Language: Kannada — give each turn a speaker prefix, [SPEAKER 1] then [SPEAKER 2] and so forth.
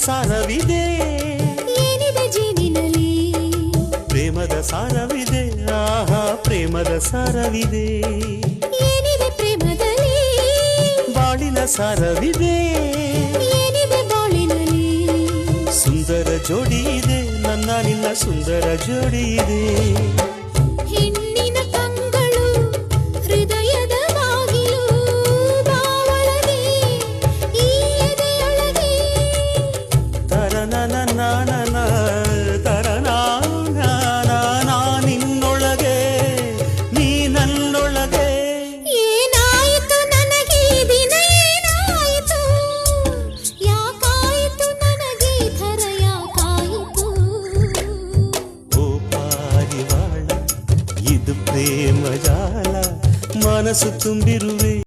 [SPEAKER 1] ಸಾರವಿದೆ
[SPEAKER 2] ಏನಿದೆ ಜೀವಿನಲ್ಲಿ
[SPEAKER 1] ಪ್ರೇಮದ ಸಾರವಿದೆ ಆಹಾ ಪ್ರೇಮದ ಸಾರವಿದೆ
[SPEAKER 2] ಏನಿದೆ ಪ್ರೇಮದಲ್ಲಿ
[SPEAKER 1] ಬಾಳಿನ ಸಾರವಿದೆ
[SPEAKER 2] ಏನಿದೆ ಬಾಳಿನಲ್ಲಿ
[SPEAKER 1] ಸುಂದರ ಜೋಡಿ ಇದೆ ನನ್ನ ನಿನ್ನ ಸುಂದರ ಜೋಡಿ ಇದೆ
[SPEAKER 2] ಹೆಣ್ಣಿನ ಕಂಗಳು ಹೃದಯದ ಬಾಗಿಲು ಬಾವಳಗೆ ಈ ಎದೆಯೊಳಗೆ
[SPEAKER 1] ತರನನ ನಿನ್ನೊಳಗೆ ನೀ ನನ್ನೊಳಗೆ
[SPEAKER 2] ಏನಾಯಿತು ನನಗೆ ದಿನ ಏನಾಯಿತು ಯಾಕಾಯಿತು ನನಗೆ ಥರ ಯಾಕಾಯಿತು
[SPEAKER 1] ಓ ಪಾರಿವಾಳ ಇದು ಪ್ರೇಮ ಜಾಲ ಮನಸ್ಸು ತುಂಬಿರುವೆ